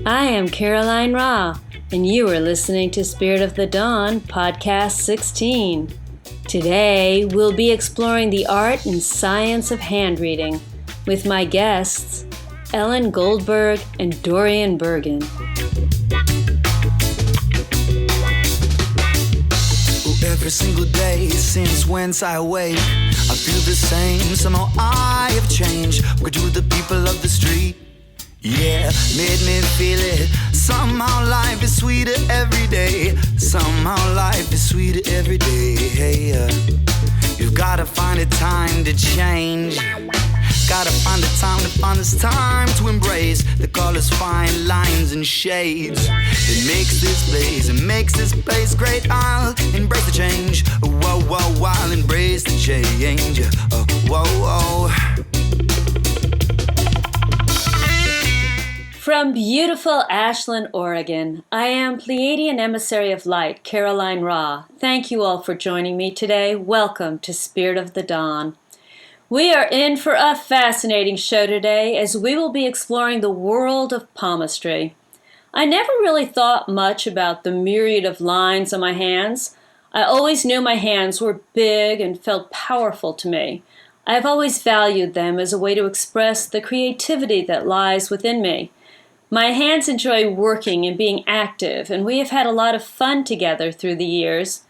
I am Caroline Ra, and you are listening to Spirit of the Dawn, Podcast 16. Today, we'll be exploring the art and science of hand reading with my guests, Ellen Goldberg and Dorian Bergen. Every single day since whence I wake, I feel the same, somehow I have changed. What do the people of the street? Yeah, made me feel it. Somehow life is sweeter every day. Somehow life is sweeter every day. Hey, you've gotta find a time to change. Gotta find the time to find this time to embrace the colors, fine lines and shades. It makes this place great. I'll embrace the change. Whoa, whoa, I'll embrace the change. Whoa, whoa. From beautiful Ashland, Oregon, I am Pleiadian Emissary of Light, Caroline Ra. Thank you all for joining me today. Welcome to Spirit of the Dawn. We are in for a fascinating show today as we will be exploring the world of palmistry. I never really thought much about the myriad of lines on my hands. I always knew my hands were big and felt powerful to me. I have always valued them as a way to express the creativity that lies within me. My hands enjoy working and being active, and we have had a lot of fun together through the years.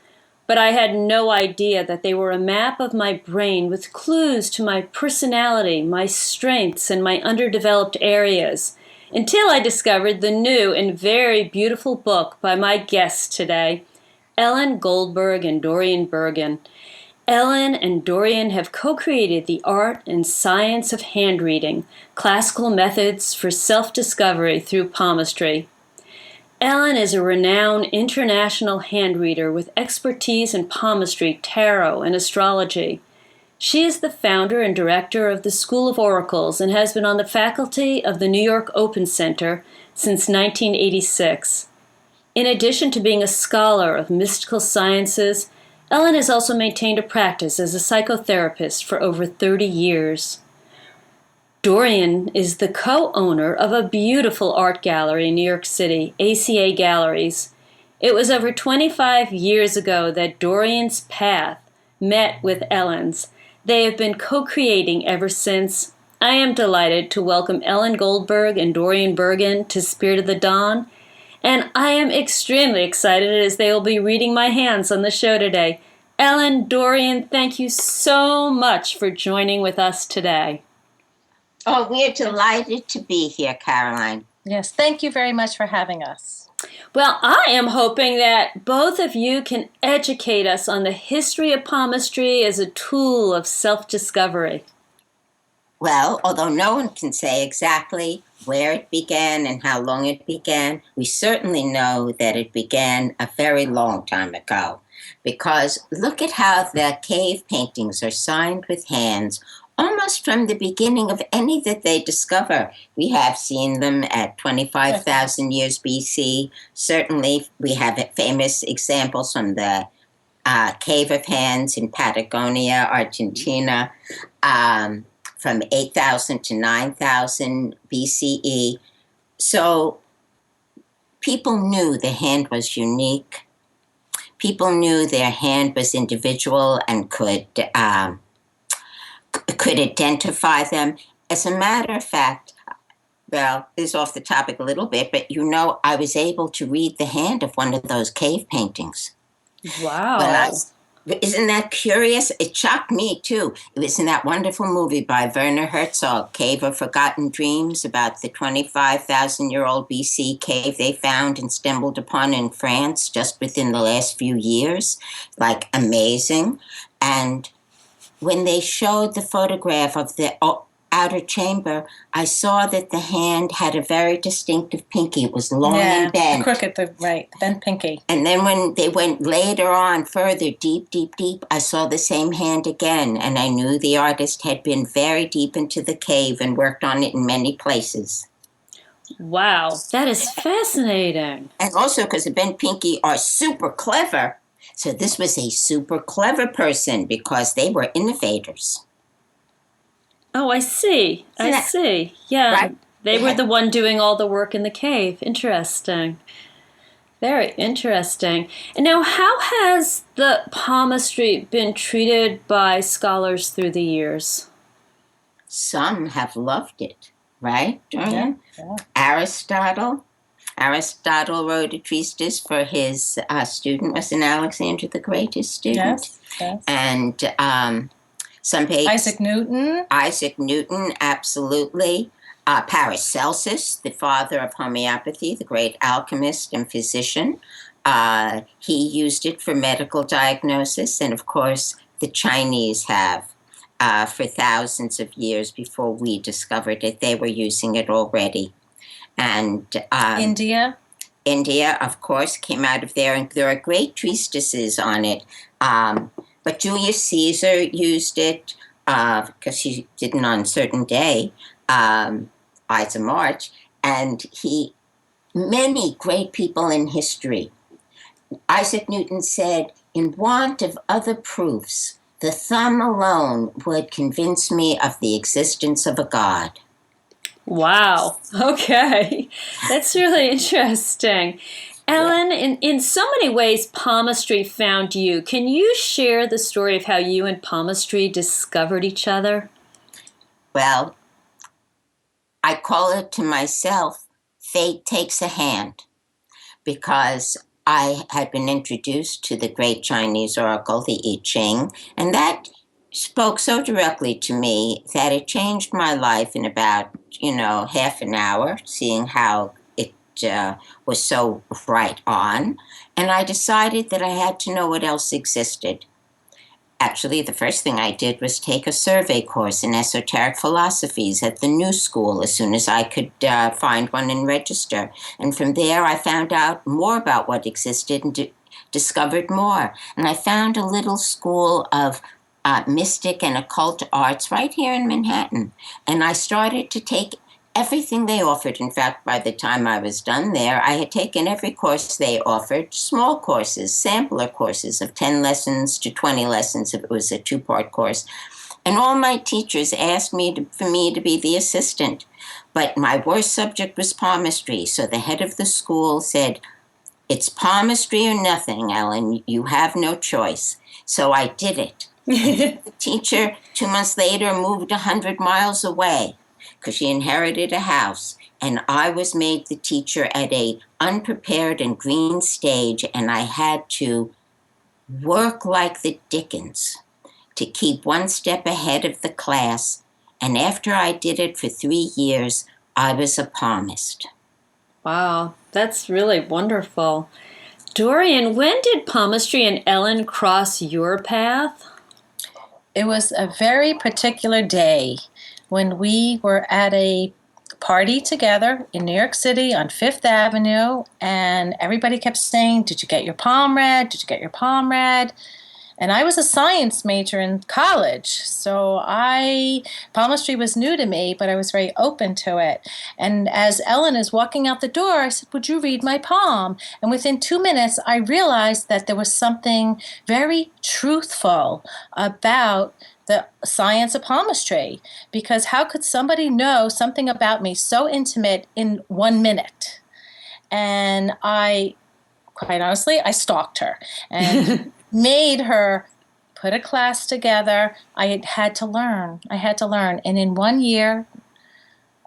But I had no idea that they were a map of my brain with clues to my personality, my strengths, and my underdeveloped areas, until I discovered the new and very beautiful book by my guests today, Ellen Goldberg and Dorian Bergen. Ellen and Dorian have co-created the art and science of hand reading, classical methods for self-discovery through palmistry. Ellen is a renowned international hand reader with expertise in palmistry, tarot, and astrology. She is the founder and director of the School of Oracles and has been on the faculty of the New York Open Center since 1986. In addition to being a scholar of mystical sciences, Ellen has also maintained a practice as a psychotherapist for over 30 years. Dorian is the co-owner of a beautiful art gallery in New York City, ACA Galleries. It was over 25 years ago that Dorian's path met with Ellen's. They have been co-creating ever since. I am delighted to welcome Ellen Goldberg and Dorian Bergen to Spirit of the Dawn, and I am extremely excited as they will be reading my hands on the show today. Ellen, Dorian, thank you so much for joining with us today. Oh, we're delighted to be here, Caroline. Yes, thank you very much for having us. Well, I am hoping that both of you can educate us on the history of palmistry as a tool of self-discovery. Well, although no one can say exactly where it began and how long it began, we certainly know that it began a very long time ago. Because look at how the cave paintings are signed with hands almost from the beginning of any that they discover. We have seen them at 25,000 years BC. Certainly, we have famous examples from the Cave of Hands in Patagonia, Argentina, from 8,000 to 9,000 BCE. So people knew the hand was unique. People knew their hand was individual and could identify them. As a matter of fact, well, this is off the topic a little bit, but I was able to read the hand of one of those cave paintings. Wow. Isn't that curious? It shocked me, too. It was in that wonderful movie by Werner Herzog, Cave of Forgotten Dreams, about the 25,000-year-old BC cave they found and stumbled upon in France just within the last few years. Like, amazing. And when they showed the photograph of the outer chamber, I saw that the hand had a very distinctive pinky. It was long and bent. Crooked, bent pinky. And then when they went later on, further, deep, I saw the same hand again, and I knew the artist had been very deep into the cave and worked on it in many places. Wow, that is fascinating. And also because the bent pinky are super clever. So this was a super clever person because they were innovators. Oh, I see. I see. Yeah. Right? They were the one doing all the work in the cave. Interesting. Very interesting. And now, how has the palmistry been treated by scholars through the years? Some have loved it, right, Dorian? Yeah. Aristotle wrote a treatise for his student, wasn't Alexander the Great his student? Yes. And some Isaac Newton. Isaac Newton, absolutely. Paracelsus, the father of homeopathy, the great alchemist and physician, he used it for medical diagnosis. And of course, the Chinese have for thousands of years before we discovered it. They were using it already. And India, of course, came out of there. And there are great treatises on it. But Julius Caesar used it because he did it on a certain day. Ides of March, and many great people in history. Isaac Newton said, "In want of other proofs, the thumb alone would convince me of the existence of a God." Wow. Okay. That's really interesting. Ellen, in so many ways, palmistry found you. Can you share the story of how you and palmistry discovered each other? Well, I call it to myself, fate takes a hand, because I had been introduced to the great Chinese oracle, the I Ching, and that spoke so directly to me that it changed my life in about, half an hour, seeing how it was so right on. And I decided that I had to know what else existed. Actually, the first thing I did was take a survey course in esoteric philosophies at the New School as soon as I could find one and register. And from there, I found out more about what existed and discovered more. And I found a little school of mystic and occult arts right here in Manhattan. And I started to take everything they offered. In fact, by the time I was done there, I had taken every course they offered, small courses, sampler courses of 10 lessons to 20 lessons if it was a 2-part course. And all my teachers asked for me to be the assistant. But my worst subject was palmistry. So the head of the school said, "It's palmistry or nothing, Ellen. You have no choice." So I did it. The teacher, 2 months later, moved 100 miles away, because she inherited a house, and I was made the teacher at a unprepared and green stage, and I had to work like the Dickens to keep one step ahead of the class, and after I did it for 3 years, I was a palmist. Wow, that's really wonderful. Dorian, when did palmistry and Ellen cross your path? it was a very particular day when we were at a party together in New York City on Fifth Avenue, and everybody kept saying, "Did you get your palm read? Did you get your palm read?" And I was a science major in college, so palmistry was new to me, but I was very open to it. And as Ellen is walking out the door, I said, "Would you read my palm?" And within 2 minutes, I realized that there was something very truthful about the science of palmistry, because how could somebody know something about me so intimate in 1 minute? And quite honestly, I stalked her and made her put a class together. I had to learn. And in 1 year,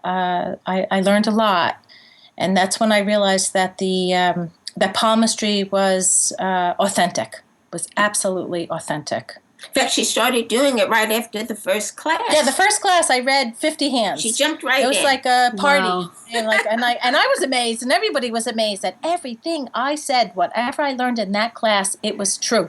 I learned a lot. And that's when I realized that that palmistry was authentic, was absolutely authentic. In fact, she started doing it right after the first class. Yeah, the first class I read 50 hands. She jumped right in. It was like a party. Wow. And I was amazed, and everybody was amazed that everything I said, whatever I learned in that class, it was true.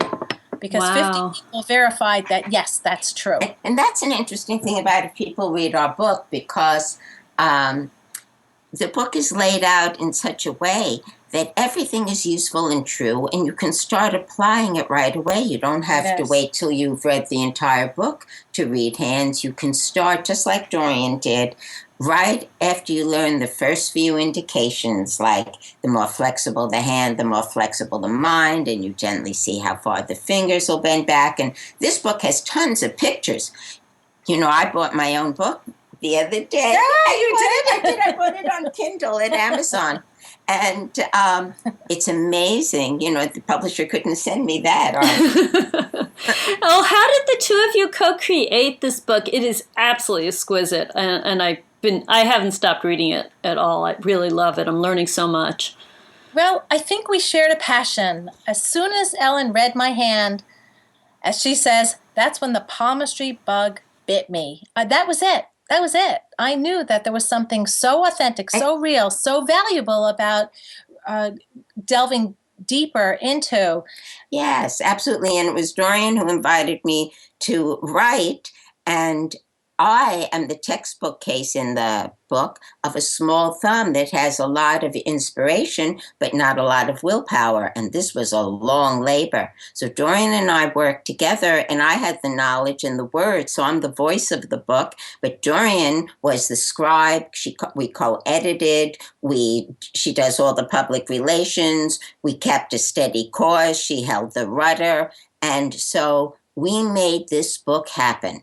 Because Wow. 50 people verified that, yes, that's true. And that's an interesting thing about if people read our book, because the book is laid out in such a way that everything is useful and true, and you can start applying it right away. You don't have to wait till you've read the entire book to read hands. You can start, just like Dorian did, right after you learn the first few indications, like the more flexible the hand, the more flexible the mind, and you gently see how far the fingers will bend back. And this book has tons of pictures. You know, I bought my own book, the other day. Yeah, you did. I did. I bought it on Kindle at Amazon. And it's amazing. The publisher couldn't send me that. Oh, how did the two of you co-create this book? It is absolutely exquisite, and I haven't stopped reading it at all. I really love it. I'm learning so much. Well, I think we shared a passion. As soon as Ellen read my hand, as she says, that's when the palmistry bug bit me. That was it. That was it. I knew that there was something so authentic, so real, so valuable about delving deeper into. Yes, absolutely. And it was Dorian who invited me to write. And I am the textbook case in the book of a small thumb that has a lot of inspiration, but not a lot of willpower. And this was a long labor. So Dorian and I worked together, and I had the knowledge and the words. So I'm the voice of the book, but Dorian was the scribe. We co-edited. She does all the public relations. We kept a steady course. She held the rudder. And so we made this book happen.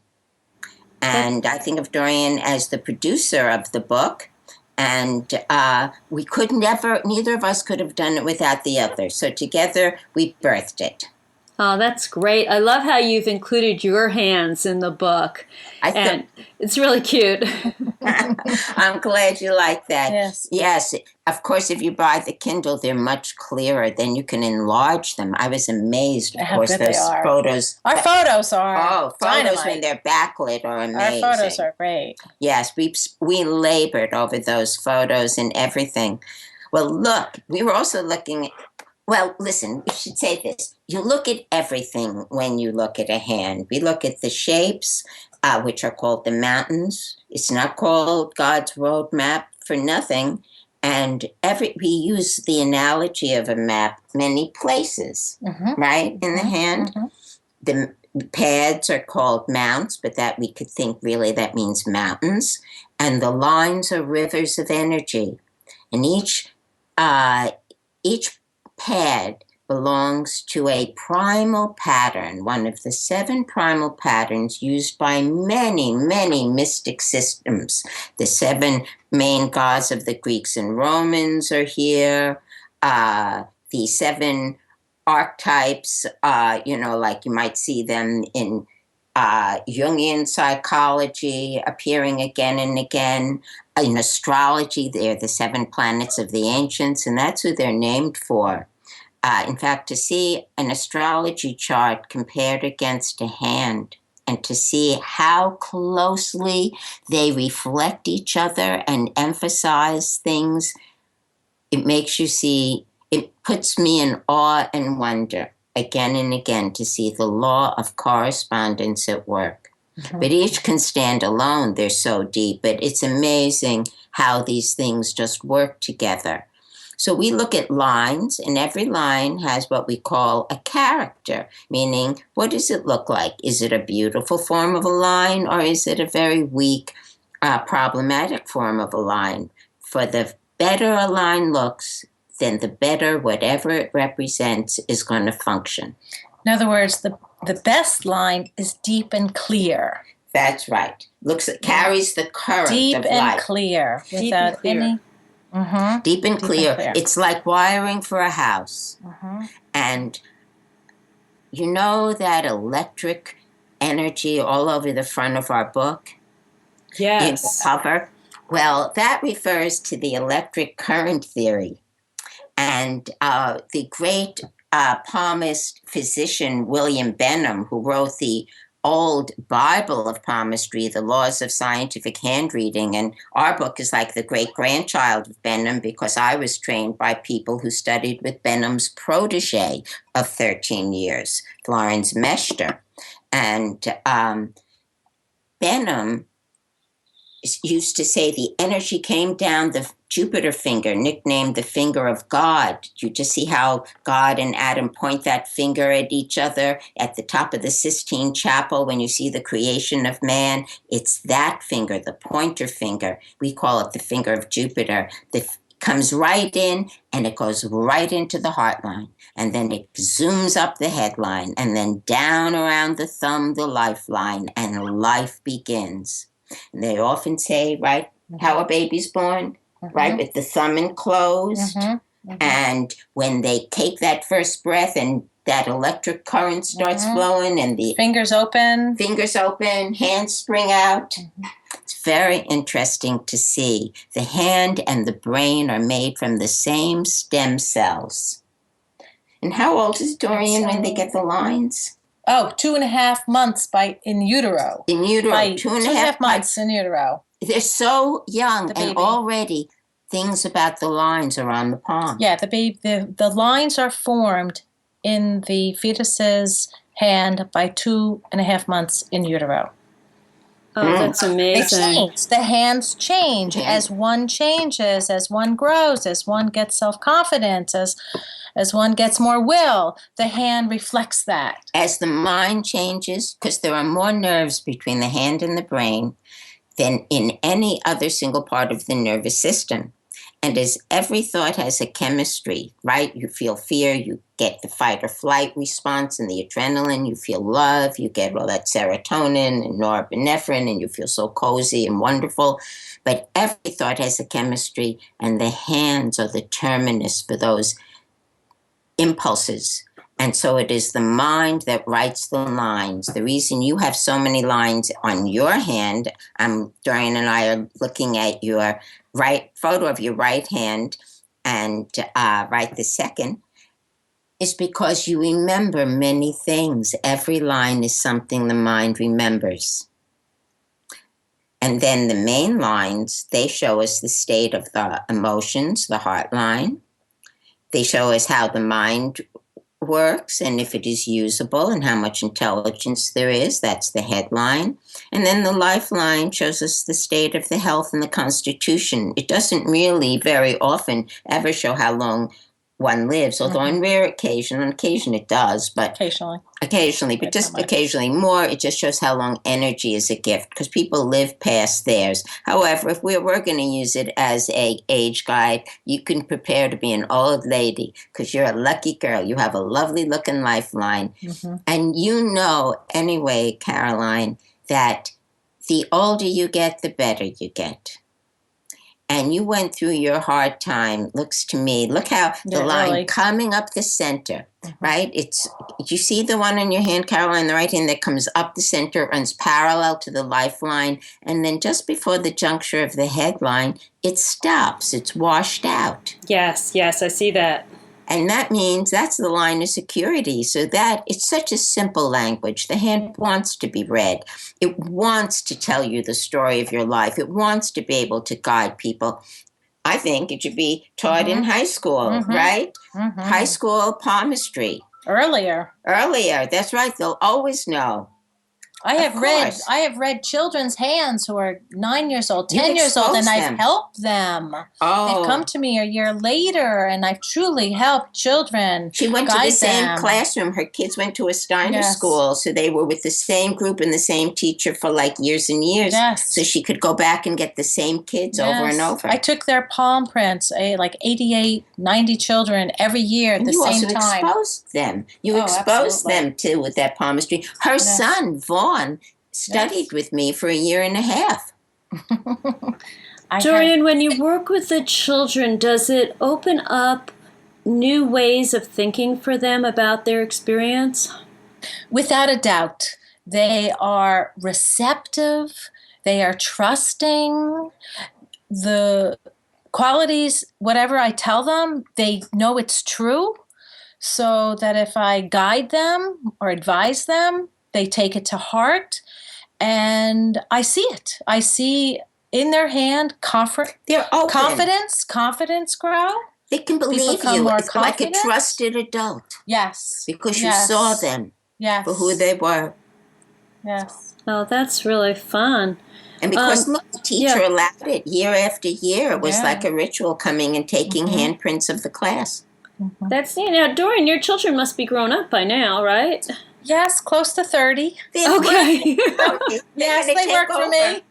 And I think of Dorian as the producer of the book. And neither of us could have done it without the other. So together we birthed it. Oh, that's great. I love how you've included your hands in the book. And it's really cute. I'm glad you like that. Yes. Yes. Of course, if you buy the Kindle, they're much clearer. Then you can enlarge them. I was amazed. Of course, those photos. Our photos are photos dynamite. when they're backlit are amazing. Our photos are great. Yes, we labored over those photos and everything. Well, look, we were also looking. Well, listen, we should say this. You look at everything when you look at a hand. We look at the shapes, which are called the mountains. It's not called God's roadmap for nothing. And we use the analogy of a map many places, right, in the hand. The pads are called mounts, but that we could think really that means mountains. And the lines are rivers of energy. And each pad belongs to a primal pattern, one of the 7 primal patterns used by many, many mystic systems. The 7 main gods of the Greeks and Romans are here. The 7 archetypes, like you might see them in Jungian psychology appearing again and again. In astrology, they're the 7 planets of the ancients, and that's who they're named for. In fact, to see an astrology chart compared against a hand and to see how closely they reflect each other and emphasize things, it makes you see, it puts me in awe and wonder again and again to see the law of correspondence at work. But each can stand alone. They're so deep. But it's amazing how these things just work together. So we look at lines, and every line has what we call a character, meaning what does it look like? Is it a beautiful form of a line, or is it a very weak, problematic form of a line? For the better a line looks, then the better whatever it represents is going to function. In other words, the best line is deep and clear. That's right. Carries the current deep of and life. Clear, without any. Deep and clear. It's like wiring for a house. And you know that electric energy all over the front of our book? Yes. In the cover? Well, that refers to the electric current theory. And the great palmist physician William Benham, who wrote the old Bible of palmistry, the laws of scientific hand reading. And our book is like the great-grandchild of Benham because I was trained by people who studied with Benham's protege of 13 years, Florence Mester. And Benham used to say the energy came down the Jupiter finger, nicknamed the finger of God. You just see how God and Adam point that finger at each other at the top of the Sistine Chapel when you see the creation of man. It's that finger, the pointer finger. We call it the finger of Jupiter. That comes right in and it goes right into the heart line. And then it zooms up the headline and then down around the thumb, the lifeline, and life begins. And they often say, right, how a baby's born, right, with the thumb enclosed. And when they take that first breath and that electric current starts flowing and the fingers open, hands spring out. It's very interesting to see. The hand and the brain are made from the same stem cells. And how old is Dorian when they get the lines? Oh, 2.5 months in utero. In utero, by 2.5 months in utero. They're so young, and already things about the lines are on the palm. Yeah, the lines are formed in the fetus's hand by 2.5 months in utero. Oh, that's amazing. They change. The hands change as one changes, as one grows, as one gets self-confidence, as one gets more will. The hand reflects that. As the mind changes, because there are more nerves between the hand and the brain than in any other single part of the nervous system. And as every thought has a chemistry, right? You feel fear, you get the fight or flight response and the adrenaline, you feel love, you get all that serotonin and norepinephrine, and you feel so cozy and wonderful. But every thought has a chemistry, and the hands are the terminus for those impulses. And so it is the mind that writes the lines. The reason you have so many lines on your hand, Dorian and I are looking at your right photo of your right hand, and right this second, is because you remember many things. Every line is something the mind remembers. And then the main lines, they show us the state of the emotions, the heart line. They show us how the mind works and if it is usable and how much intelligence there is. That's the headline. And then the lifeline shows us the state of the health and the constitution. It doesn't really very often ever show how long one lives, although on occasion it does, but occasionally, but just occasionally more, it just shows how long energy is a gift, because people live past theirs. However, if we're going to use it as a age guide, you can prepare to be an old lady, because you're a lucky girl. You have a lovely looking lifeline. And you know anyway, Caroline, that the older you get, the better you get. And you went through your hard time, looks to me. Look how the line coming up the center, right? Did you see the one on your hand, Caroline, the right hand that comes up the center, runs parallel to the lifeline, and then just before the juncture of the headline, it stops. It's washed out. Yes, I see that. And that means that's the line of security. So that it's such a simple language. The hand wants to be read. It wants to tell you the story of your life. It wants to be able to guide people. I think it should be taught in high school, right? High school palmistry. Earlier. That's right. They'll always know. I have read children's hands who are 9 years old, 10 years old, and I've helped them. They've come to me a year later, and I've truly helped children. She went to the same classroom. Her kids went to a Steiner school, so they were with the same group and the same teacher for like years and years. So she could go back and get the same kids over and over. I took their palm prints, like 88, 90 children every year at the same time. You also exposed them. You exposed them too with that palmistry. Her son, Vaughn, studied with me for 1.5 years. Dorian, when you work with the children, does it open up new ways of thinking for them about their experience? Without a doubt. They are receptive. They are trusting. The qualities, whatever I tell them, they know it's true. So that if I guide them or advise them, they take it to heart, and I see it. I see in their hand confidence grow. They can believe you. It's like a trusted adult. Yes. Because you saw them for who they were. Yes. Oh, that's really fun. And because the teacher allowed it year after year, it was like a ritual coming and taking handprints of the class. That's neat. Now, Dorian, your children must be grown up by now, right? Yes, close to 30. Okay. Yes, they work for me.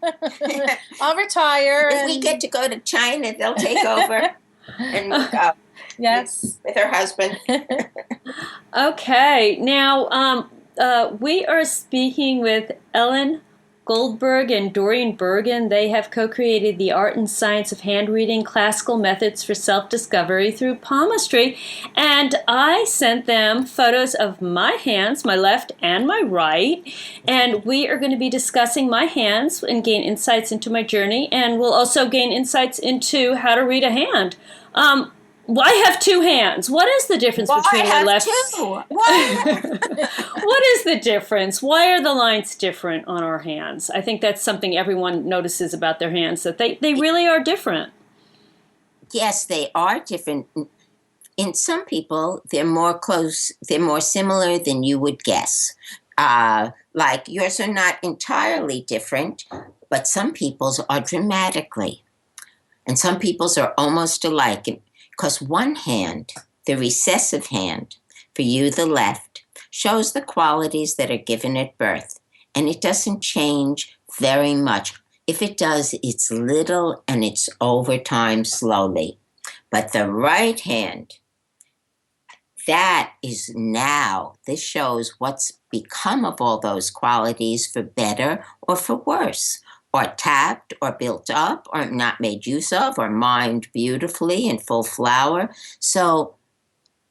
I'll retire. If we get to go to China, they'll take over and go. Yes. With her husband. Okay. Now, we are speaking with Ellen Goldberg and Dorian Bergen, they have co-created the art and science of hand reading classical methods for self-discovery through palmistry. And I sent them photos of my hands, my left and my right. And we are going to be discussing my hands and gain insights into my journey. And we'll also gain insights into how to read a hand. I have two hands. What is the difference between my left? Two? Why? What is the difference? Why are the lines different on our hands? I think that's something everyone notices about their hands, that they really are different. Yes, they are different. In some people, they're more close, they're more similar than you would guess. Like yours are not entirely different, but some people's are dramatically. And some people's are almost alike. Because one hand, the recessive hand, for you, the left, shows the qualities that are given at birth. And it doesn't change very much. If it does, it's little and it's over time slowly. But the right hand, that is now, this shows what's become of all those qualities for better or for worse, or tapped or built up or not made use of or mined beautifully in full flower. So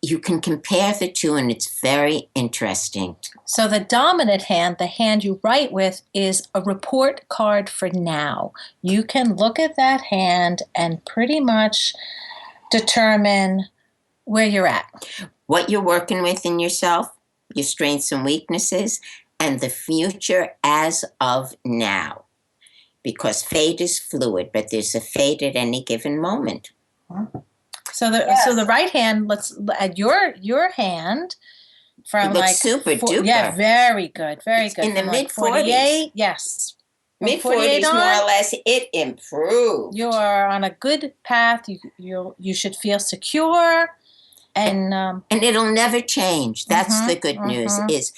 you can compare the two, and it's very interesting. So the dominant hand, the hand you write with, is a report card for now. You can look at that hand and pretty much determine where you're at. What you're working with in yourself, your strengths and weaknesses, and the future as of now. Because fate is fluid, but there's a fate at any given moment. So the right hand, let's at your hand from like super duper. Yeah, very good, very good. In the From mid 48, yes. Mid-40s, more or less, it improved. You are on a good path. You should feel secure. And it'll never change. That's the good news. Is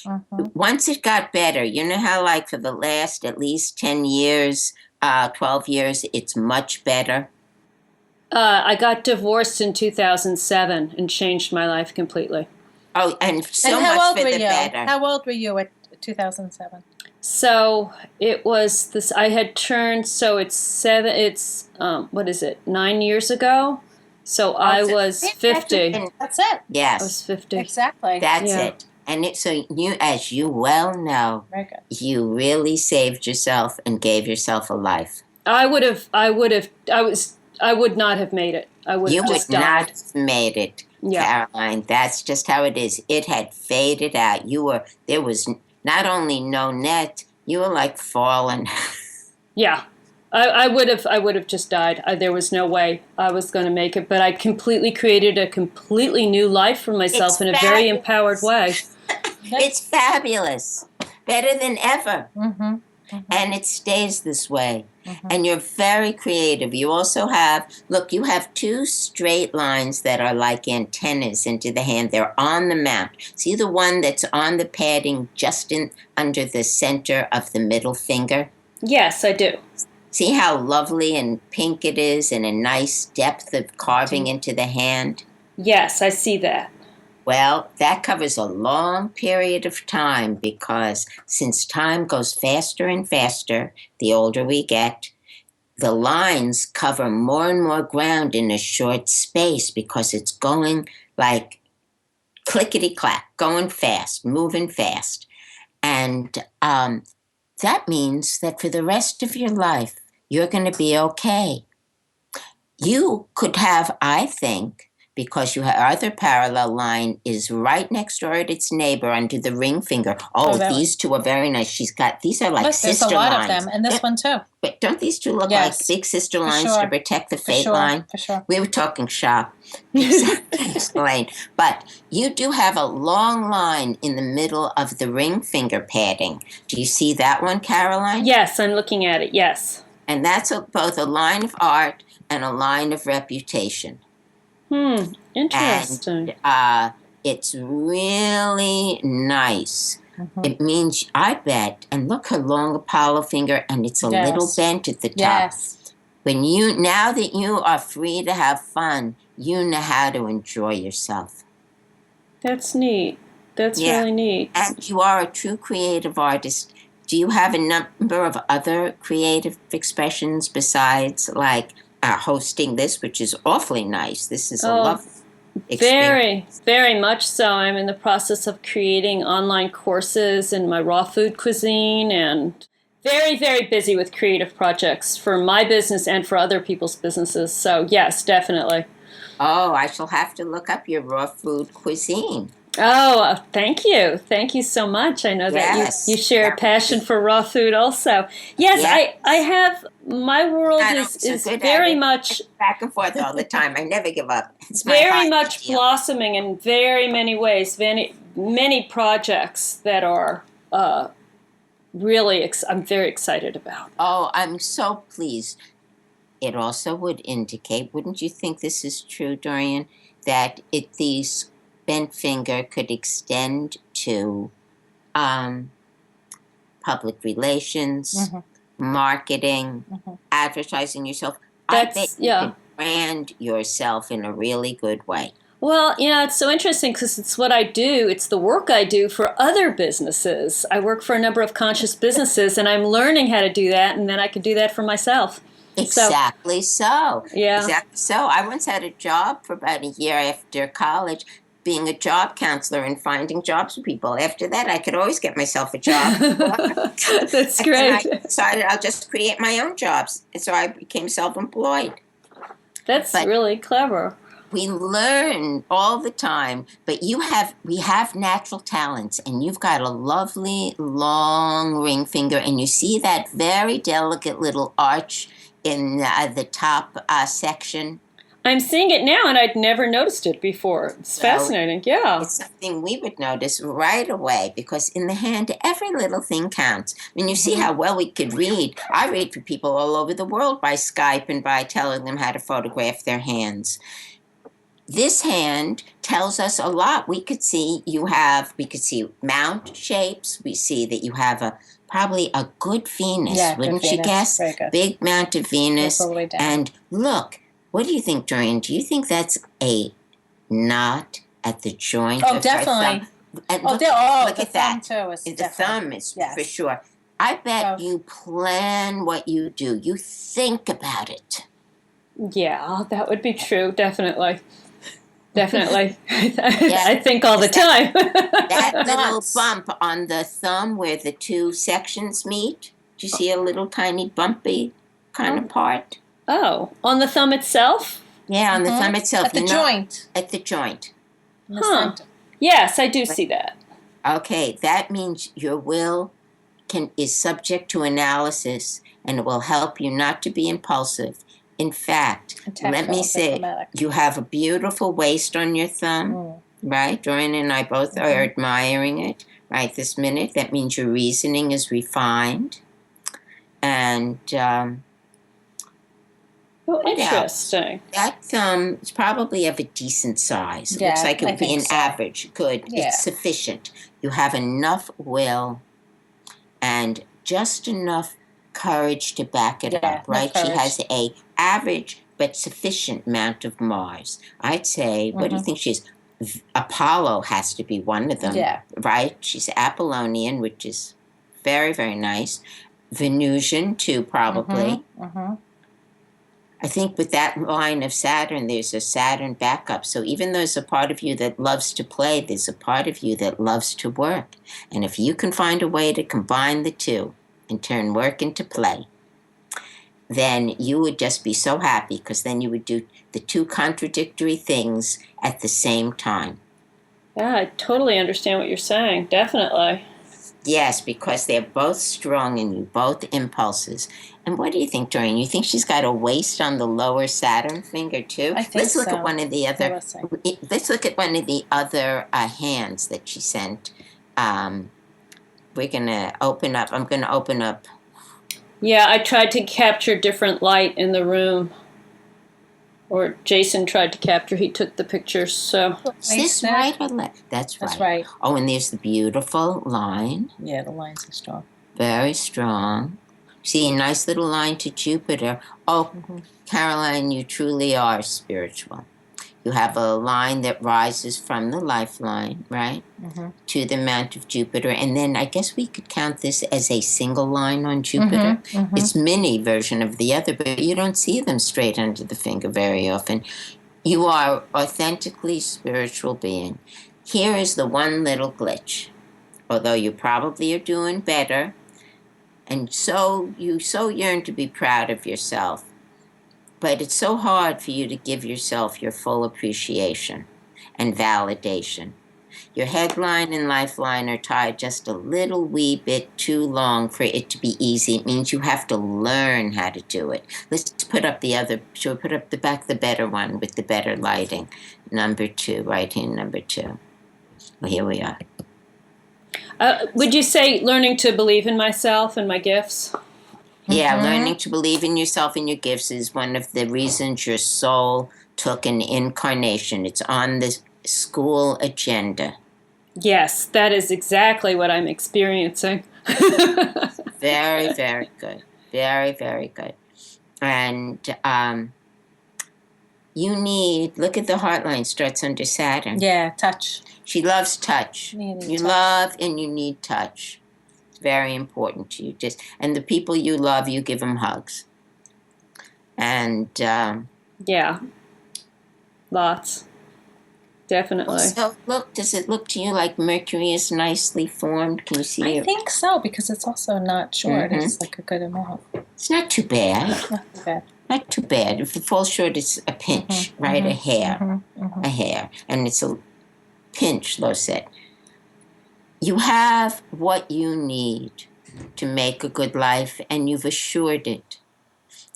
once it got better, you know how like for the last at least 10 years, 12 years, it's much better. I got divorced in 2007 and changed my life completely. Oh, and so much for the better. How old were you at 2007? So it was this. I had turned. So it's 7. It's what is it? 9 years ago. So I was 50. That's it. Yes. I was 50. Exactly. That's it. And so you, as you well know, you really saved yourself and gave yourself a life. I would not have made it. You would not have made it, Caroline. That's just how it is. It had faded out. There was not only no net, you were like fallen. Yeah. I would have just died. There was no way I was going to make it. But I completely created a completely new life for myself in a very empowered way. It's fabulous. Better than ever. And it stays this way. And you're very creative. You also have, you have two straight lines that are like antennas into the hand. They're on the mount. See the one that's on the padding just under the center of the middle finger? Yes, I do. See how lovely and pink it is and a nice depth of carving into the hand? Yes, I see that. Well, that covers a long period of time because since time goes faster and faster, the older we get, the lines cover more and more ground in a short space because it's going like clickety-clack, going fast, moving fast. And that means that for the rest of your life, you're going to be okay. You could have, I think, because your other parallel line is right next door at its neighbor under the ring finger. These two are very nice. These are like sister lines. There's a lot of them, and this one too. But don't these two look like big sister lines to protect the fate line? For sure. We were talking shop. Explain. But you do have a long line in the middle of the ring finger padding. Do you see that one, Caroline? Yes, I'm looking at it, yes. And that's both a line of art and a line of reputation. Interesting. And it's really nice. It means, I bet, and look her long Apollo finger, and it's a little bent at the top. Yes. Now that you are free to have fun, you know how to enjoy yourself. That's neat. That's really neat. And you are a true creative artist. Do you have a number of other creative expressions besides like hosting this, which is awfully nice? This is a lovely experience. Very, very much so. I'm in the process of creating online courses in my raw food cuisine and very, very busy with creative projects for my business and for other people's businesses. So, yes, definitely. Oh, I shall have to look up your raw food cuisine. Oh, thank you. Thank you so much. I know Yes. that you share a passion for raw food also. Yes, Yes. I have, my world is very much back and forth all the time. I never give up. It's my very heart much deal. blossoming in very many ways. Many projects that are really, I'm very excited about. Oh, I'm so pleased. It also would indicate, wouldn't you think this is true, Dorian, that these bent finger could extend to public relations, marketing, advertising yourself. I bet you can brand yourself in a really good way. Well, it's so interesting because it's what I do. It's the work I do for other businesses. I work for a number of conscious businesses, and I'm learning how to do that, and then I can do that for myself. Exactly so. Yeah. Exactly so. I once had a job for about a year after college, being a job counselor and finding jobs for people. After that, I could always get myself a job. That's great. And I decided I'll just create my own jobs. And so I became self-employed. But really clever. We learn all the time, but we have natural talents, and you've got a lovely long ring finger, and you see that very delicate little arch in the top section. I'm seeing it now, and I'd never noticed it before. It's fascinating, yeah. It's something we would notice right away, because in the hand, every little thing counts. When you see how well we could read, I read for people all over the world by Skype and by telling them how to photograph their hands. This hand tells us a lot. We could see mount shapes. We see that you have probably a good Venus, wouldn't you guess? Very good. Big mount of Venus. All the way down. And look, what do you think, Dorian? Do you think that's a knot at the joint? Oh, of definitely. her thumb? And Look at that. Too is The thumb is yes. for sure. I bet you plan what you do. You think about it. Yeah, that would be true, definitely. Definitely. I think all the time. That little bump on the thumb where the two sections meet, do you see a little tiny bumpy kind of part? Oh, on the thumb itself? Yeah, on the thumb itself. At the joint. At the joint. In the center. Yes, I do see that. Okay, that means your will is subject to analysis, and it will help you not to be impulsive. In fact, let me say, you have a beautiful waist on your thumb, right? Dorian and I both are admiring it right this minute. That means your reasoning is refined. And interesting. That thumb is probably of a decent size. It looks like it would be an average. Good. Yeah. It's sufficient. You have enough will and just enough courage to back it up, right? She has a average but sufficient amount of Mars. I'd say, what do you think she is? Apollo has to be one of them, right? She's Apollonian, which is very, very nice. Venusian, too, probably. I think with that line of Saturn, there's a Saturn backup. So even though there's a part of you that loves to play, there's a part of you that loves to work. And if you can find a way to combine the two and turn work into play, then you would just be so happy, because then you would do the two contradictory things at the same time. Yeah, I totally understand what you're saying. Definitely. Yes, because they're both strong in you, both impulses. And what do you think, Dorian? You think she's got a waist on the lower Saturn finger too? I think Let's look at one of the other. Let's look at one of the other hands that she sent. We're gonna open up. I'm gonna open up. Yeah, I tried to capture different light in the room. Or Jason tried to capture. He took the pictures. So is this right or left? That's right. That's right. Oh, and there's the beautiful line. Yeah, the lines are strong. Very strong. See, a nice little line to Jupiter. Oh, Caroline, you truly are spiritual. You have a line that rises from the lifeline, right, to the Mount of Jupiter. And then I guess we could count this as a single line on Jupiter. It's mini version of the other, but you don't see them straight under the finger very often. You are authentically spiritual being. Here is the one little glitch. Although you probably are doing better, and so you so yearn to be proud of yourself, but it's so hard for you to give yourself your full appreciation and validation. Your headline and lifeline are tied just a little wee bit too long for it to be easy. It means you have to learn how to do it. Let's put up the other, should we put up the better one with the better lighting? Number 2, right here, number 2. Well, here we are. Would you say learning to believe in myself and my gifts? Yeah, learning to believe in yourself and your gifts is one of the reasons your soul took an incarnation. It's on the school agenda. Yes, that is exactly what I'm experiencing. Very, very good. Very, very good. And you need, look at the heartline, starts under Saturn. Yeah, touch. She loves touch. You love and you need touch. It's very important to you. And the people you love, you give them hugs. And yeah, lots. Definitely. So does it look to you like Mercury is nicely formed? Can you see it? I think so, because it's also not short. It's like a good amount. It's not too bad. Not too bad. Not too bad. If it falls short, it's a pinch, right? A hair. A hair. And it's a pinch, Losette. You have what you need to make a good life, and you've assured it.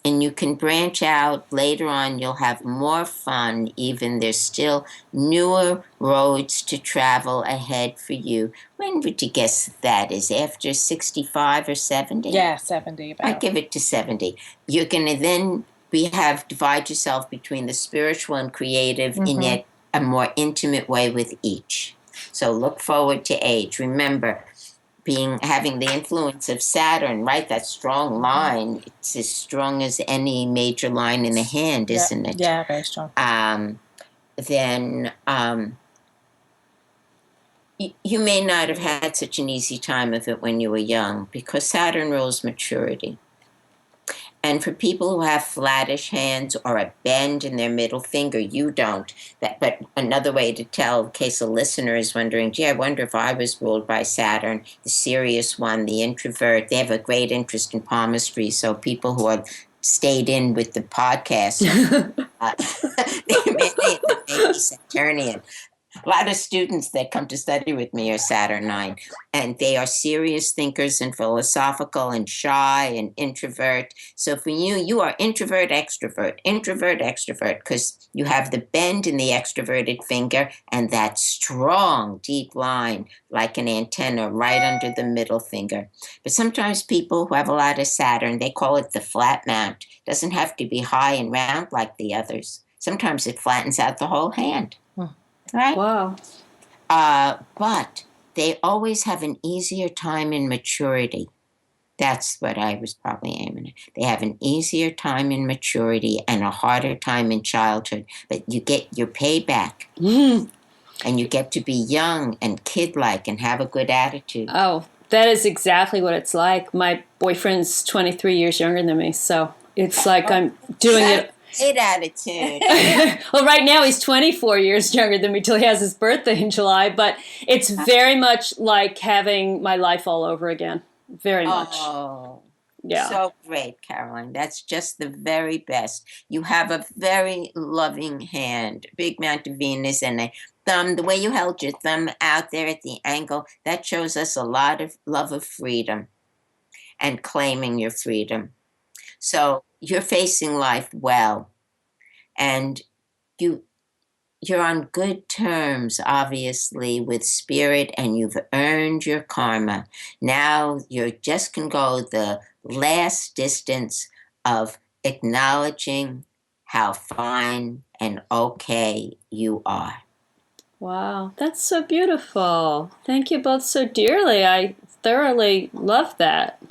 And you can branch out later on. You'll have more fun, even there's still newer roads to travel ahead for you. When would you guess that is? After 65 or 70? Yeah, 70. About. I give it to 70. You're going to then divide yourself between the spiritual and creative in yet a more intimate way with each. So look forward to age. Remember, having the influence of Saturn, right? That strong line. It's as strong as any major line in the hand, isn't it? Yeah, very strong. Then you may not have had such an easy time of it when you were young, because Saturn rules maturity. And for people who have flattish hands or a bend in their middle finger, you don't. But another way to tell, in case a listener is wondering, gee, I wonder if I was ruled by Saturn, the serious one, the introvert, they have a great interest in palmistry. So people who have stayed in with the podcast, they may be Saturnian. A lot of students that come to study with me are Saturnine, and they are serious thinkers and philosophical and shy and introvert. So for you are introvert, extrovert, because you have the bend in the extroverted finger and that strong, deep line like an antenna right under the middle finger. But sometimes people who have a lot of Saturn, they call it the flat mount. It doesn't have to be high and round like the others. Sometimes it flattens out the whole hand. Right? Wow. But they always have an easier time in maturity. That's what I was probably aiming at. They have an easier time in maturity and a harder time in childhood. But you get your payback. And you get to be young and kid-like and have a good attitude. Oh, that is exactly what it's like. My boyfriend's 23 years younger than me, so it's like I'm doing it. Great attitude. Well, right now he's 24 years younger than me till he has his birthday in July, but it's very much like having my life all over again. Very much. Oh, yeah. So great, Caroline. That's just the very best. You have a very loving hand, big Mount of Venus, and a thumb. The way you held your thumb out there at the angle, that shows us a lot of love of freedom and claiming your freedom. So you're facing life well, and you're on good terms, obviously, with spirit, and you've earned your karma. Now you just can go the last distance of acknowledging how fine and okay you are. Wow, that's so beautiful. Thank you both so dearly. I thoroughly love that.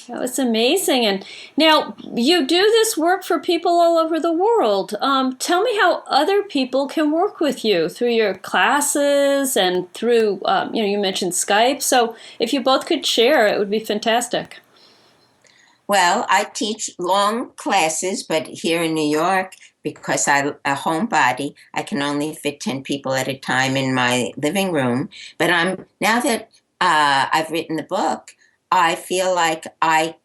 That was amazing. And now you do this work for people all over the world. Tell me how other people can work with you through your classes and through, you mentioned Skype. So if you both could share, it would be fantastic. Well, I teach long classes, but here in New York, because I'm a homebody, I can only fit 10 people at a time in my living room. But now that I've written the book, I feel like I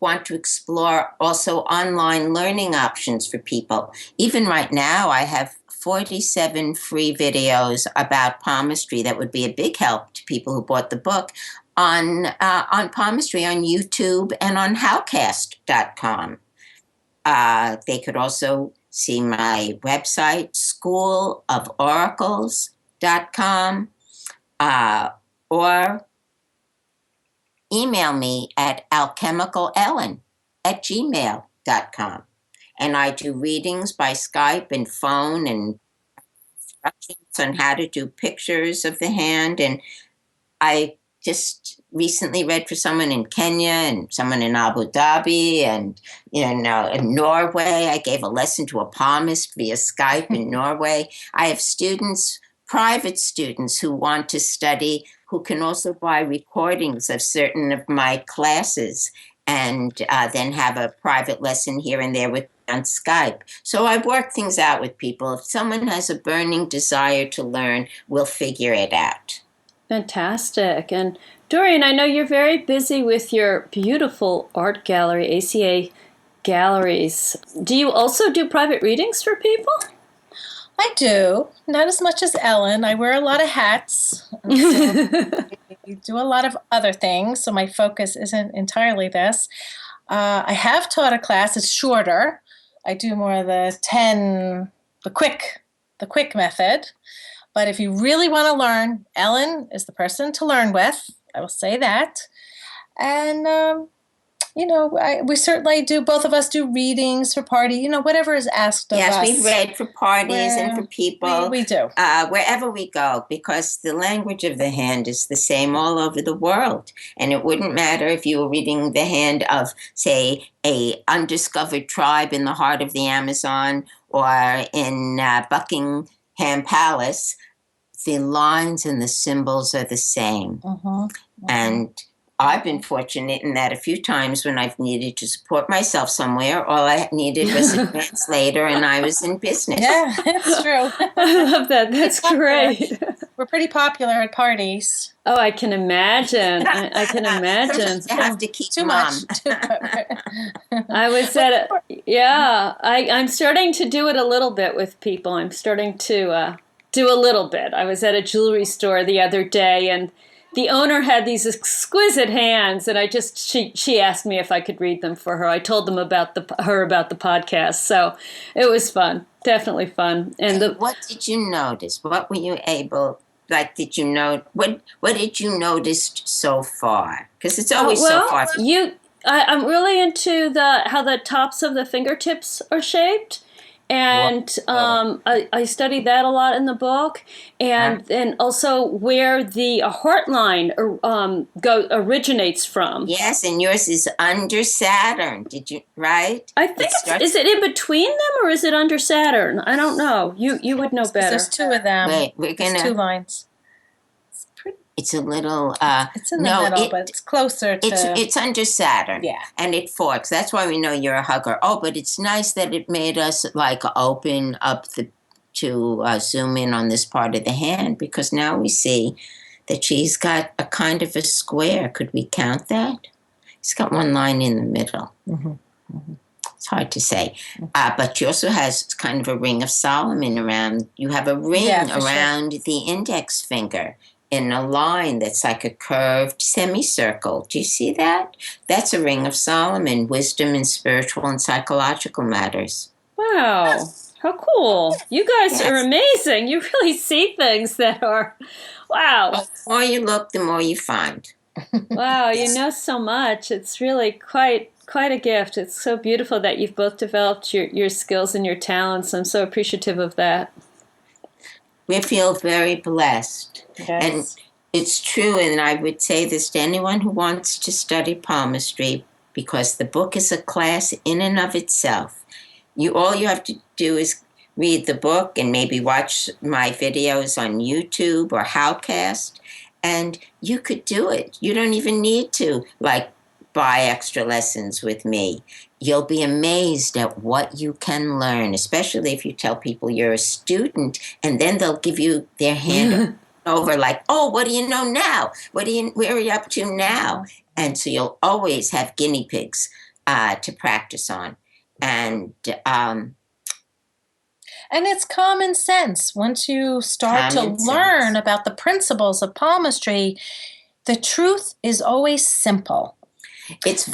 want to explore also online learning options for people. Even right now, I have 47 free videos about palmistry that would be a big help to people who bought the book on palmistry on YouTube and on howcast.com. They could also see my website, schoolofOracles.com, or email me at alchemicalellen@gmail.com. And I do readings by Skype and phone and instructions on how to do pictures of the hand. And I just recently read for someone in Kenya and someone in Abu Dhabi and in Norway. I gave a lesson to a palmist via Skype in Norway. I have students, private students who want to study, who can also buy recordings of certain of my classes and then have a private lesson here and there with on Skype. So I work things out with people. If someone has a burning desire to learn, we'll figure it out. Fantastic. And Dorian, I know you're very busy with your beautiful art gallery, ACA Galleries. Do you also do private readings for people? I do. Not as much as Ellen. I wear a lot of hats. I do a lot of other things, so my focus isn't entirely this. I have taught a class. It's shorter. I do more of the quick method. But if you really want to learn, Ellen is the person to learn with. I will say that. And, we certainly do, both of us do readings for party, whatever is asked of us. Yes, we read for parties and for people. We do. Wherever we go, because the language of the hand is the same all over the world. And it wouldn't matter if you were reading the hand of, say, a undiscovered tribe in the heart of the Amazon or in Buckingham Palace. The lines and the symbols are the same. And I've been fortunate in that a few times when I've needed to support myself somewhere, all I needed was a translator and I was in business. Yeah, it's true. I love that. That's great. We're pretty popular at parties. Oh, I can imagine. I can imagine. You have to keep too mom. much. I was at I'm starting to do it a little bit with people. I'm starting to do a little bit. I was at a jewelry store the other day, and the owner had these exquisite hands, and she asked me if I could read them for her. I told them about the podcast, so it was fun, definitely fun. And what did you notice? What were you able? Like, did you know what did you notice so far? Because it's always so far. I'm really into how the tops of the fingertips are shaped. And I studied that a lot in the book, and also where the heart line originates from. Yes, and yours is under Saturn. Did you right? I think is it in between them or is it under Saturn? I don't know. You would know better. There's two of them. Wait, there's 2 lines. It's a little. It's in the middle, but it's closer to. It's under Saturn. Yeah. And it forks. That's why we know you're a hugger. Oh, but it's nice that it made us open up to zoom in on this part of the hand, because now we see that she's got a kind of a square. Could we count that? It's got one line in the middle. It's hard to say. But she also has kind of a ring of Solomon around. You have a ring around the index finger, in a line that's like a curved semicircle. Do you see that? That's a ring of Solomon, wisdom in spiritual and psychological matters. Wow. How cool. You guys are amazing. You really see things that are, wow. Well, the more you look, the more you find. Wow, you know so much. It's really quite a gift. It's so beautiful that you've both developed your skills and your talents. I'm so appreciative of that. We feel very blessed. Yes. It's true, and I would say this to anyone who wants to study palmistry, because the book is a class in and of itself. All you have to do is read the book and maybe watch my videos on YouTube or Howcast, and you could do it. You don't even need to buy extra lessons with me. You'll be amazed at what you can learn, especially if you tell people you're a student, and then they'll give you their hand over oh, what do you know now? Where are you up to now? And so you'll always have guinea pigs to practice on. And it's common sense. Once you start to learn about the principles of palmistry, the truth is always simple. It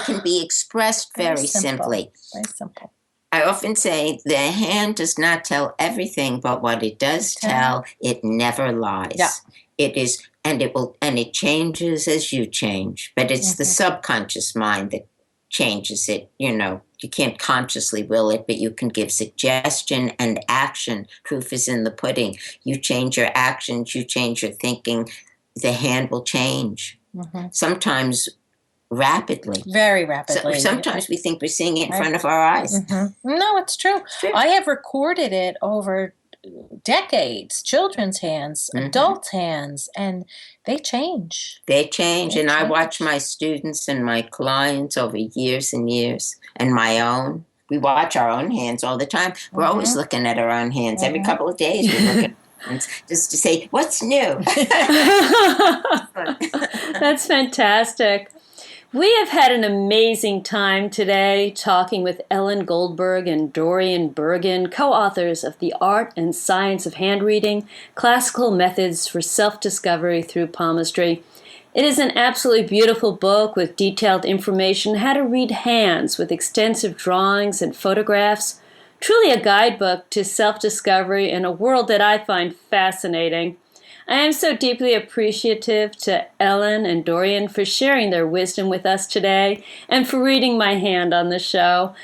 can be expressed very simply. Very simple. I often say the hand does not tell everything, but what it does tell, it never lies. Yeah. It is, and it changes as you change. But it's the subconscious mind that changes it. You can't consciously will it, but you can give suggestion and action. Proof is in the pudding. You change your actions, you change your thinking, the hand will change. Sometimes rapidly. Very rapidly. Sometimes we think we're seeing it in front of our eyes. No, it's true. I have recorded it over decades, children's hands, adults' hands, and they change. They change. I watch my students and my clients over years and years, and my own. We watch our own hands all the time. We're always looking at our own hands. Every couple of days we look at just to say, what's new? That's fantastic. We have had an amazing time today talking with Ellen Goldberg and Dorian Bergen, co-authors of The Art and Science of Handreading, Classical Methods for Self-Discovery Through Palmistry. It is an absolutely beautiful book with detailed information how to read hands with extensive drawings and photographs. Truly a guidebook to self-discovery in a world that I find fascinating. I am so deeply appreciative to Ellen and Dorian for sharing their wisdom with us today and for reading my hand on the show.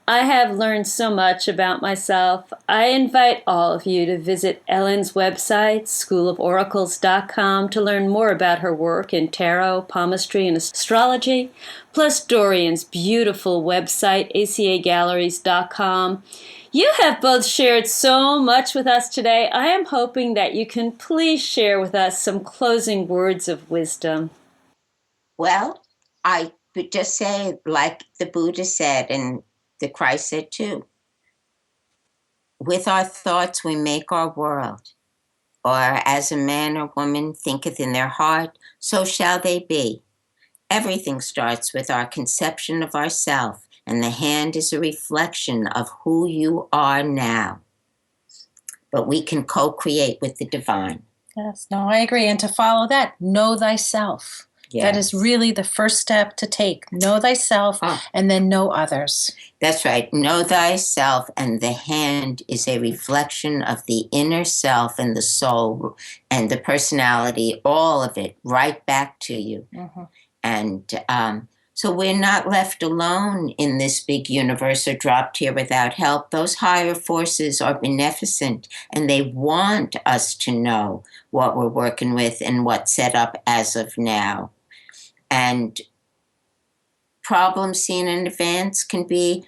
I have learned so much about myself. I invite all of you to visit Ellen's website, schooloforacles.com, to learn more about her work in tarot, palmistry, and astrology, plus Dorian's beautiful website, acagalleries.com. You have both shared so much with us today. I am hoping that you can please share with us some closing words of wisdom. Well, I would just say, like the Buddha said, and the Christ said too, with our thoughts we make our world, or as a man or woman thinketh in their heart, so shall they be. Everything starts with our conception of ourself. And the hand is a reflection of who you are now. But we can co-create with the divine. Yes, no, I agree. And to follow that, know thyself. Yes. That is really the first step to take. Know thyself and then know others. That's right. Know thyself, and the hand is a reflection of the inner self and the soul and the personality, all of it, right back to you. And so we're not left alone in this big universe or dropped here without help. Those higher forces are beneficent, and they want us to know what we're working with and what's set up as of now. And problems seen in advance can be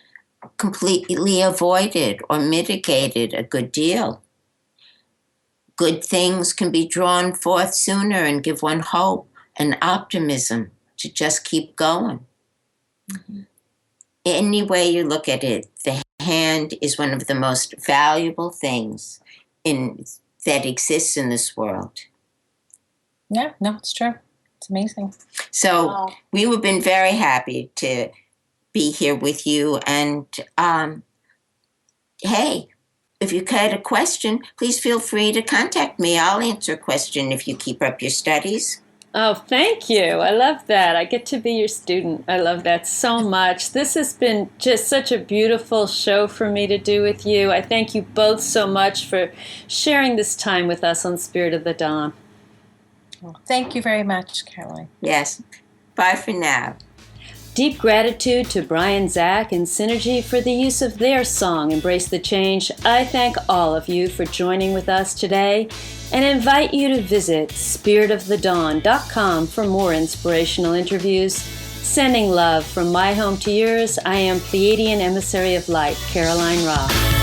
completely avoided or mitigated a good deal. Good things can be drawn forth sooner and give one hope and optimism to just keep going. Any way you look at it, the hand is one of the most valuable things that exists in this world. Yeah, no, it's true. It's amazing. So we have been very happy to be here with you. And hey, if you had a question, please feel free to contact me. I'll answer a question if you keep up your studies. Oh, thank you. I love that. I get to be your student. I love that so much. This has been just such a beautiful show for me to do with you. I thank you both so much for sharing this time with us on Spirit of the Dawn. Thank you very much, Caroline. Yes. Bye for now. Deep gratitude to Brian, Zach, and Synergy for the use of their song, Embrace the Change. I thank all of you for joining with us today and invite you to visit spiritofthedawn.com for more inspirational interviews. Sending love from my home to yours, I am Pleiadian Emissary of Light, Caroline Ra.